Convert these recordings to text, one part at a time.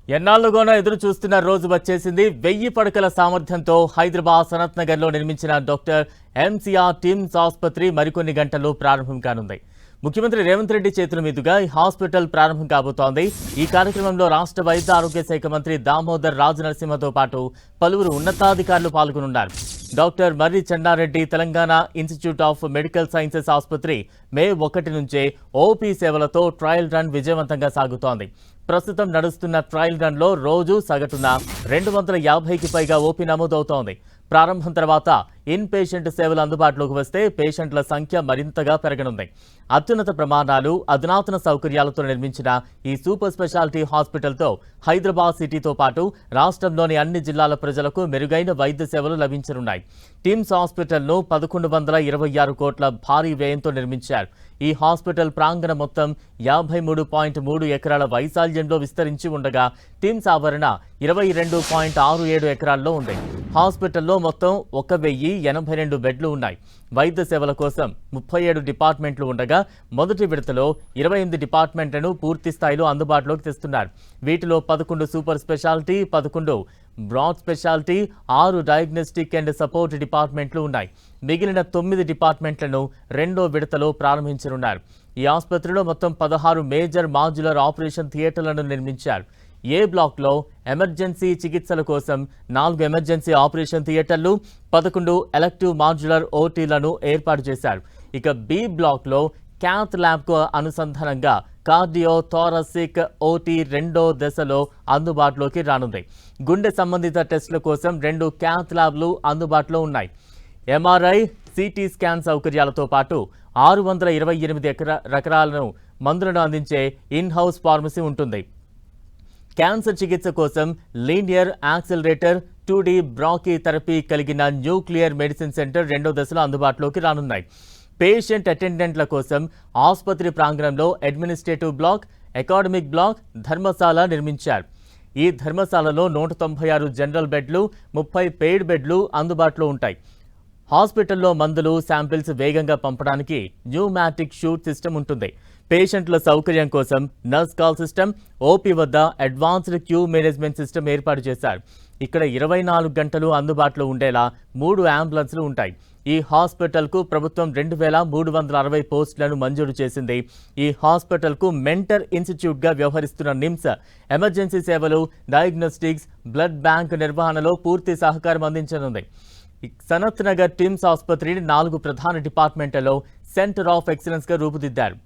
ఎన్నాళ్లుగానో ఎదురు చూస్తున్న రోజు వచ్చేసింది. 1000 పడకల సామర్థ్యంతో హైదరాబాద్ సనత్ నగర్ లో నిర్మించిన డాక్టర్ ఎంసీఆర్ టిమ్స్ ఆసుపత్రి మరికొన్ని గంటల్లో ప్రారంభం కానుంది. ముఖ్యమంత్రి రేవంత్ రెడ్డి చేతుల మీదుగా ఈ హాస్పిటల్ ప్రారంభం కాబోతోంది. ఈ కార్యక్రమంలో రాష్ట్ర వైద్య ఆరోగ్య శాఖ మంత్రి దామోదర్ రాజనరసింహతో పాటు పలువురు ఉన్నతాధికారులు పాల్గొనున్నారు. Doctor Marri Chenna Reddy Telangana institute of medical sciences ఆసుపత్రి మే 1 నుంచే ఓపీ సేవలతో ట్రయల్ రన్ విజయవంతంగా సాగుతోంది. ప్రస్తుతం నడుస్తున్న ట్రయల్ రన్ లో రోజు సగటున 250కి పైగా ఓపీ నమోదవుతోంది. ప్రారంభం తర్వాత ఇన్ పేషెంట్ సేవలు అందుబాటులోకి వస్తే పేషెంట్ల సంఖ్య మరింతగా పెరగనుంది. అత్యున్నత ప్రమాణాలు, అధునాతన సౌకర్యాలతో నిర్మించిన ఈ సూపర్ స్పెషాలిటీ హాస్పిటల్తో హైదరాబాద్ సిటీతో పాటు రాష్ట్రంలోని అన్ని జిల్లాల ప్రజలకు మెరుగైన వైద్య సేవలు లభించనున్నాయి. టిమ్స్ హాస్పిటల్ను 1126 కోట్ల భారీ వ్యయంతో నిర్మించారు. ఈ హాస్పిటల్ ప్రాంగణం మొత్తం 53.3 ఎకరాల వైశాల్యంలో విస్తరించి ఉండగా టిమ్స్ ఆవరణ 22.67 ఎకరాల్లో ఉంది. హాస్పిటల్లో మొత్తం 1082 బెడ్లు ఉన్నాయి. వైద్య సేవల కోసం 37 డిపార్ట్మెంట్లు ఉండగా మొదటి విడతలో 28 డిపార్ట్మెంట్లను పూర్తి స్థాయిలో అందుబాటులోకి తెస్తున్నారు. వీటిలో 11 super speciality, 11 broad speciality, 6 diagnostic and support డిపార్ట్మెంట్లు ఉన్నాయి. మిగిలిన 9 డిపార్ట్మెంట్లను రెండో విడతలో ప్రారంభించనున్నారు. ఈ ఆసుపత్రిలో మొత్తం 16 మేజర్ మాడ్యులర్ ఆపరేషన్ థియేటర్లను నిర్మించారు. ఏ బ్లాక్లో ఎమర్జెన్సీ చికిత్సల కోసం 4 ఎమర్జెన్సీ ఆపరేషన్ థియేటర్లు, 11 ఎలెక్టివ్ మాడ్యులర్ ఓటీలను ఏర్పాటు చేశారు. ఇక బి బ్లాక్లో క్యాత్ ల్యాబ్కు అనుసంధానంగా కార్డియో థోరాసిక్ ఓటీ రెండో దశలో అందుబాటులోకి రానుంది. గుండె సంబంధిత టెస్టుల కోసం 2 క్యాత్ ల్యాబ్లు అందుబాటులో ఉన్నాయి. ఎంఆర్ఐ, సిటీ స్కాన్ సౌకర్యాలతో పాటు 628 రకాల మందులను అందించే ఇన్ హౌస్ ఫార్మసీ ఉంటుంది. క్యాన్సర్ చికిత్స కోసం linear accelerator, 2D brachy therapy కలిగిన న్యూక్లియర్ మెడిసిన్ సెంటర్ రెండో దశలో అందుబాటులోకి రానున్నాయి. పేషెంట్ అటెండెంట్ల కోసం ఆసుపత్రి ప్రాంగణంలో administrative block, academic block, Dharamshala నిర్మించారు. ఈ ధర్మశాలలో 196 జనరల్ బెడ్లు, 30 పెయిడ్ బెడ్లు అందుబాటులో ఉంటాయి. హాస్పిటల్లో మందులు, శాంపిల్స్ వేగంగా పంపడానికి న్యూమాటిక్ షూట్ సిస్టమ్ ఉంటుంది. పేషెంట్ల సౌకర్యం కోసం నర్స్ కాల్ సిస్టమ్, ఓపీ వద్ద అడ్వాన్స్డ్ క్యూ మేనేజ్మెంట్ సిస్టమ్ ఏర్పాటు చేశారు. ఇక్కడ 24 గంటలు అందుబాటులో ఉండేలా 3 అంబులెన్స్లు ఉంటాయి. ఈ హాస్పిటల్కు ప్రభుత్వం 2360 పోస్టులను మంజూరు చేసింది. ఈ హాస్పిటల్కు మెంటర్ ఇన్స్టిట్యూట్గా వ్యవహరిస్తున్న నిమ్స్ ఎమర్జెన్సీ సేవలు, డయాగ్నోస్టిక్స్, బ్లడ్ బ్యాంక్ నిర్వహణలో పూర్తి సహకారం అందించనుంది. సనత్ నగర్ టిమ్స్ ఆసుపత్రిని 4 ప్రధాన డిపార్ట్మెంట్లలో సెంటర్ ఆఫ్ ఎక్సలెన్స్గా రూపుదిద్దారు.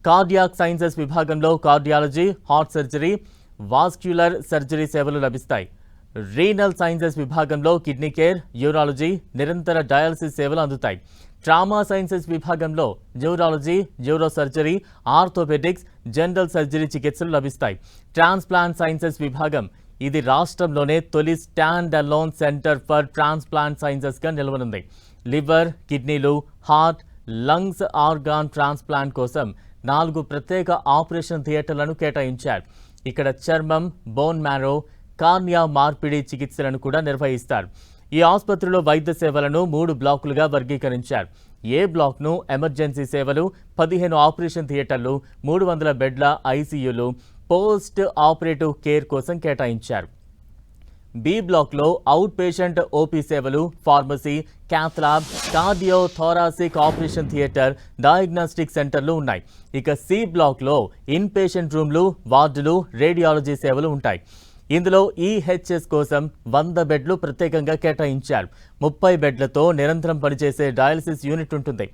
కార్డియాక్ సైన్సెస్ విభాగంలో cardiology, heart surgery, vascular surgery సేవలు లభిస్తాయి. రీనల్ సైన్సెస్ విభాగంలో కిడ్నీ కేర్, యూరాలజీ, నిరంతర డయాలసిస్ సేవలు అందుతాయి. ట్రామా సైన్సెస్ విభాగంలో neurology, neuro surgery, orthopaedics, general surgery చికిత్సలు లభిస్తాయి. ట్రాన్స్ప్లాంట్ సైన్సెస్ విభాగం ఇది రాష్ట్రంలోనే తొలి stand alone centre for transplant సైన్సెస్గా నిలవనుంది. లివర్, కిడ్నీలు, హార్ట్, లంగ్స్ ఆర్గాన్ ట్రాన్స్ప్లాంట్ కోసం 4 ప్రత్యేక ఆపరేషన్ థియేటర్లను కేటాయించారు. ఇక్కడ చర్మం, బోన్ మ్యారో, కార్నియా మార్పిడి చికిత్సలను కూడా నిర్వహిస్తారు. ఈ ఆసుపత్రిలో వైద్య సేవలను 3 బ్లాకులుగా వర్గీకరించారు. ఏ బ్లాక్ను ఎమర్జెన్సీ సేవలు, 15 ఆపరేషన్ థియేటర్లు, 300 బెడ్ల ఐసీయూలు, పోస్ట్ ఆపరేటివ్ కేర్ కోసం కేటాయించారు. బి బ్లాక్లో అవుట్ పేషెంట్ ఓపీ సేవలు, pharmacy, cath lab, cardio thoracic operation theatre, diagnostic సెంటర్లు ఉన్నాయి. ఇక సి బ్లాక్లో ఇన్ పేషెంట్ రూమ్లు, వార్డులు, రేడియాలజీ సేవలు ఉంటాయి. ఇందులో ఈహెచ్ఎస్ కోసం 100 బెడ్లు ప్రత్యేకంగా కేటాయించారు. 30 బెడ్లతో నిరంతరం పనిచేసే డయాలసిస్ యూనిట్ ఉంటుంది.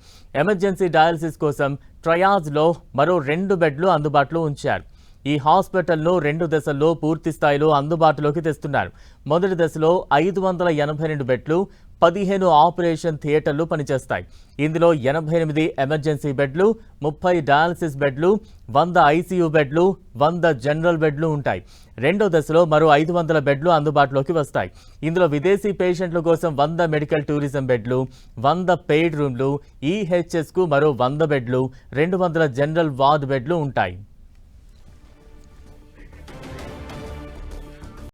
ఎమర్జెన్సీ డయాలసిస్ కోసం ట్రయాజ్లో మరో 2 బెడ్లు అందుబాటులో ఉంచారు. ఈ హాస్పిటల్ను 2 దశల్లో పూర్తి స్థాయిలో అందుబాటులోకి తెస్తున్నారు. మొదటి దశలో 582 బెడ్లు, 15 ఆపరేషన్ థియేటర్లు పనిచేస్తాయి. ఇందులో 88 ఎమర్జెన్సీ బెడ్లు, 30 డయాలసిస్ బెడ్లు, 100 ఐసీయూ బెడ్లు, 100 జనరల్ బెడ్లు ఉంటాయి. రెండో దశలో మరో 500 బెడ్లు అందుబాటులోకి వస్తాయి. ఇందులో విదేశీ పేషెంట్ల కోసం 100 మెడికల్ టూరిజం బెడ్లు, 100 పెయిడ్ రూమ్లు, ఈహెచ్ఎస్కు మరో 100 బెడ్లు, 200 జనరల్ వార్డ్ బెడ్లు ఉంటాయి.